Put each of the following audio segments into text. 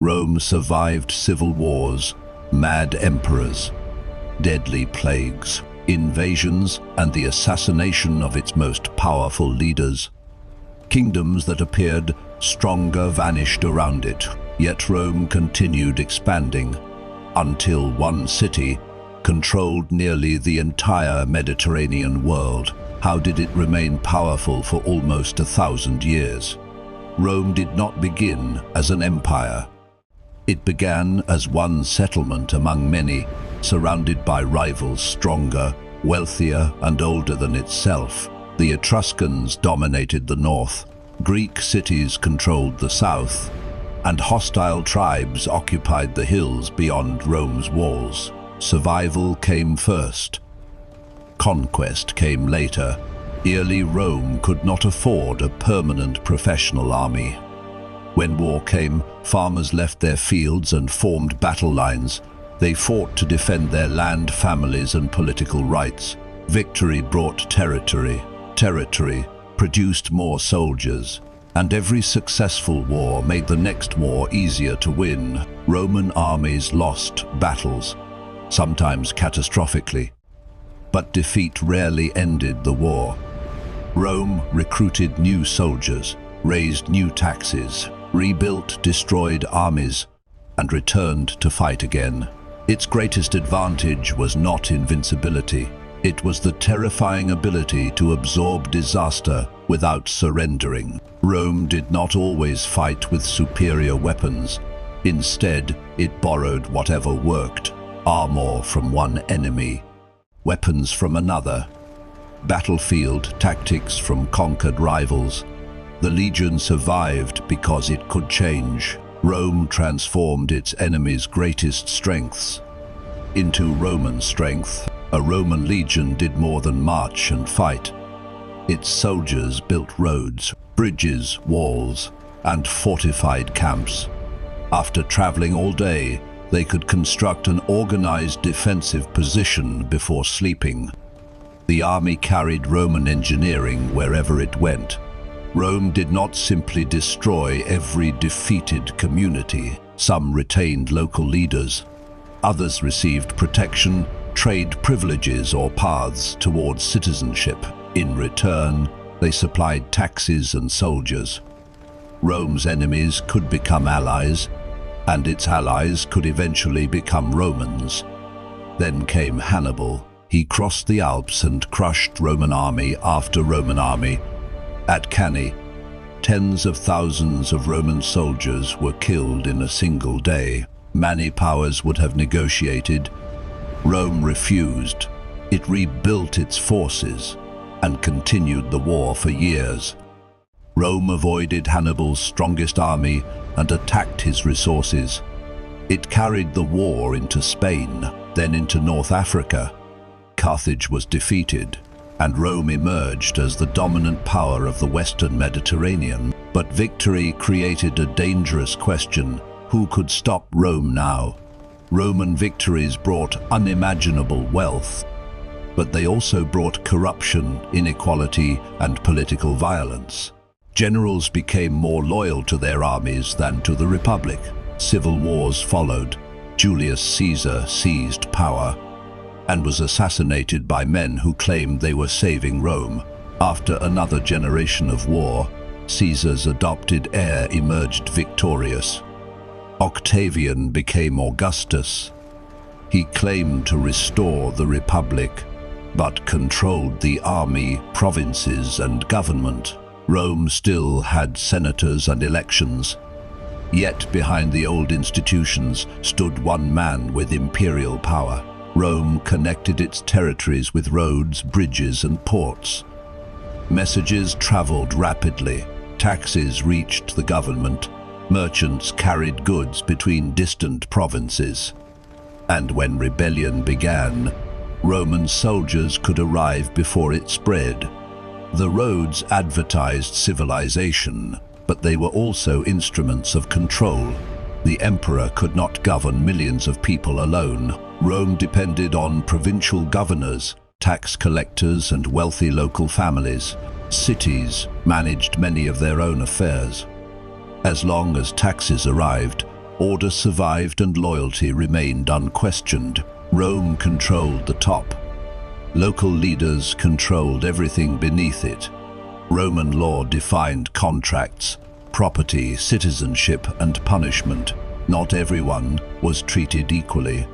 Rome survived civil wars, mad emperors, deadly plagues, invasions, and the assassination of its most powerful leaders. Kingdoms that appeared stronger vanished around it, yet Rome continued expanding, until one city controlled nearly the entire Mediterranean world. How did it remain powerful for almost 1,000 years? Rome did not begin as an empire. It began as one settlement among many, surrounded by rivals stronger, wealthier, and older than itself. The Etruscans dominated the north, Greek cities controlled the south, and hostile tribes occupied the hills beyond Rome's walls. Survival came first. Conquest came later. Early Rome could not afford a permanent professional army. When war came, farmers left their fields and formed battle lines. They fought to defend their land, families, and political rights. Victory brought territory. Territory produced more soldiers. And every successful war made the next war easier to win. Roman armies lost battles, sometimes catastrophically. But defeat rarely ended the war. Rome recruited new soldiers, raised new taxes, rebuilt destroyed armies, and returned to fight again. Its greatest advantage was not invincibility. It was the terrifying ability to absorb disaster without surrendering. Rome did not always fight with superior weapons. Instead, it borrowed whatever worked: armor from one enemy, weapons from another, battlefield tactics from conquered rivals. The legion survived because it could change. Rome transformed its enemies' greatest strengths into Roman strength. A Roman legion did more than march and fight. Its soldiers built roads, bridges, walls, and fortified camps. After traveling all day, they could construct an organized defensive position before sleeping. The army carried Roman engineering wherever it went. Rome did not simply destroy every defeated community. Some retained local leaders. Others received protection, trade privileges, or paths towards citizenship. In return, they supplied taxes and soldiers. Rome's enemies could become allies, and its allies could eventually become Romans. Then came Hannibal. He crossed the Alps and crushed Roman army after Roman army. At Cannae, tens of thousands of Roman soldiers were killed in a single day. Many powers would have negotiated. Rome refused. It rebuilt its forces and continued the war for years. Rome avoided Hannibal's strongest army and attacked his resources. It carried the war into Spain, then into North Africa. Carthage was defeated, and Rome emerged as the dominant power of the Western Mediterranean. But victory created a dangerous question: who could stop Rome now? Roman victories brought unimaginable wealth, but they also brought corruption, inequality, and political violence. Generals became more loyal to their armies than to the Republic. Civil wars followed. Julius Caesar seized power and was assassinated by men who claimed they were saving Rome. After another generation of war, Caesar's adopted heir emerged victorious. Octavian became Augustus. He claimed to restore the Republic, but controlled the army, provinces, and government. Rome still had senators and elections. Yet behind the old institutions stood one man with imperial power. Rome connected its territories with roads, bridges, and ports. Messages traveled rapidly. Taxes reached the government. Merchants carried goods between distant provinces. And when rebellion began, Roman soldiers could arrive before it spread. The roads advertised civilization, but they were also instruments of control. The emperor could not govern millions of people alone. Rome depended on provincial governors, tax collectors, and wealthy local families. Cities managed many of their own affairs. As long as taxes arrived, Order survived and loyalty remained unquestioned. Rome controlled the top. Local leaders controlled everything beneath it. Roman law defined contracts, property, citizenship, and punishment. Not everyone was treated equally.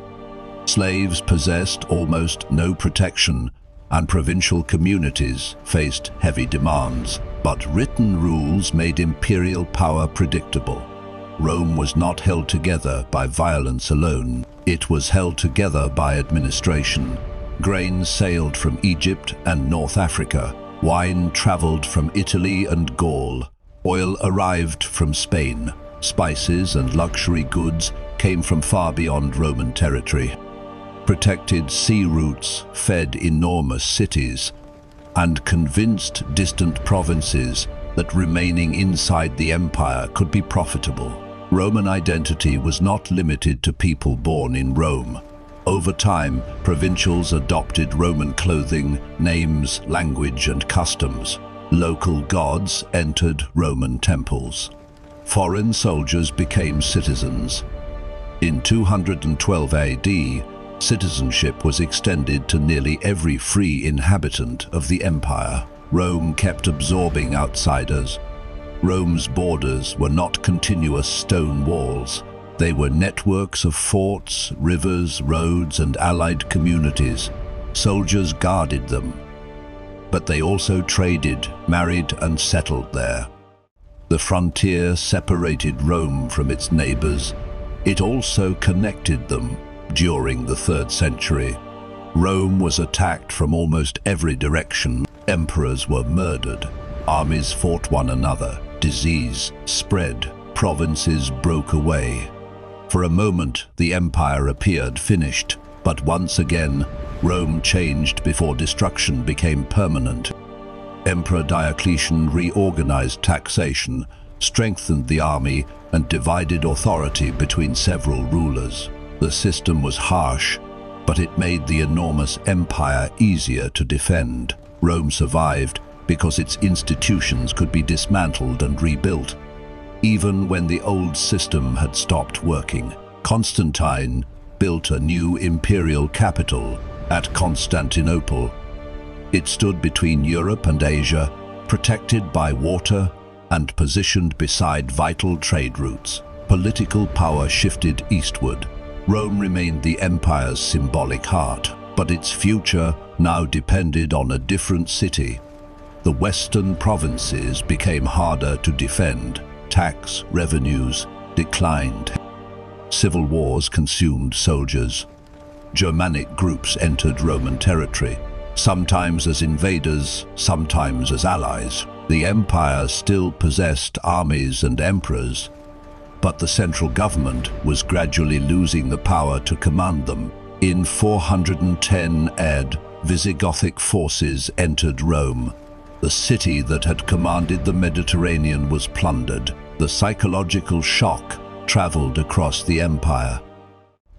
Slaves possessed almost no protection, and provincial communities faced heavy demands. But written rules made imperial power predictable. Rome was not held together by violence alone. It was held together by administration. Grain sailed from Egypt and North Africa. Wine traveled from Italy and Gaul. Oil arrived from Spain. Spices and luxury goods came from far beyond Roman territory. Protected sea routes fed enormous cities and convinced distant provinces that remaining inside the empire could be profitable. Roman identity was not limited to people born in Rome. Over time, provincials adopted Roman clothing, names, language, and customs. Local gods entered Roman temples. Foreign soldiers became citizens. In 212 AD, citizenship was extended to nearly every free inhabitant of the empire. Rome kept absorbing outsiders. Rome's borders were not continuous stone walls. They were networks of forts, rivers, roads, and allied communities. Soldiers guarded them, but they also traded, married, and settled there. The frontier separated Rome from its neighbors. It also connected them. During the 3rd century, Rome was attacked from almost every direction. Emperors were murdered. Armies fought one another. Disease spread. Provinces broke away. For a moment, the empire appeared finished, but once again, Rome changed before destruction became permanent. Emperor Diocletian reorganized taxation, strengthened the army, and divided authority between several rulers. The system was harsh, but it made the enormous empire easier to defend. Rome survived because its institutions could be dismantled and rebuilt. Even when the old system had stopped working, Constantine built a new imperial capital at Constantinople. It stood between Europe and Asia, protected by water and positioned beside vital trade routes. Political power shifted eastward. Rome remained the empire's symbolic heart, but its future now depended on a different city. The western provinces became harder to defend. Tax revenues declined. Civil wars consumed soldiers. Germanic groups entered Roman territory, sometimes as invaders, sometimes as allies. The empire still possessed armies and emperors, but the central government was gradually losing the power to command them. In 410 AD, Visigothic forces entered Rome. The city that had commanded the Mediterranean was plundered. The psychological shock traveled across the empire.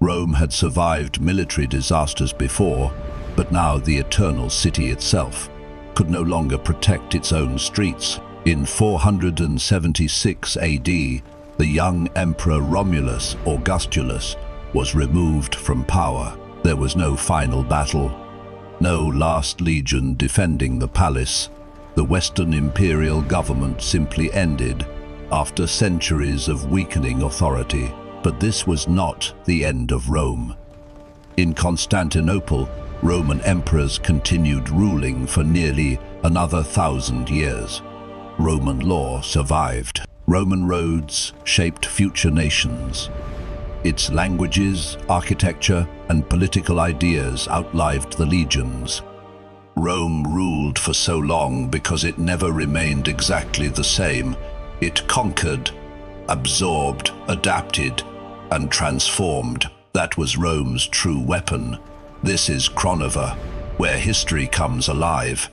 Rome had survived military disasters before, but now the eternal city itself could no longer protect its own streets. In 476 AD, the young Emperor Romulus Augustulus was removed from power. There was no final battle, no last legion defending the palace. The Western imperial government simply ended after centuries of weakening authority. But this was not the end of Rome. In Constantinople, Roman emperors continued ruling for nearly another 1,000 years. Roman law survived. Roman roads shaped future nations. Its languages, architecture, and political ideas outlived the legions. Rome ruled for so long because it never remained exactly the same. It conquered, absorbed, adapted, and transformed. That was Rome's true weapon. This is Chronova, where history comes alive.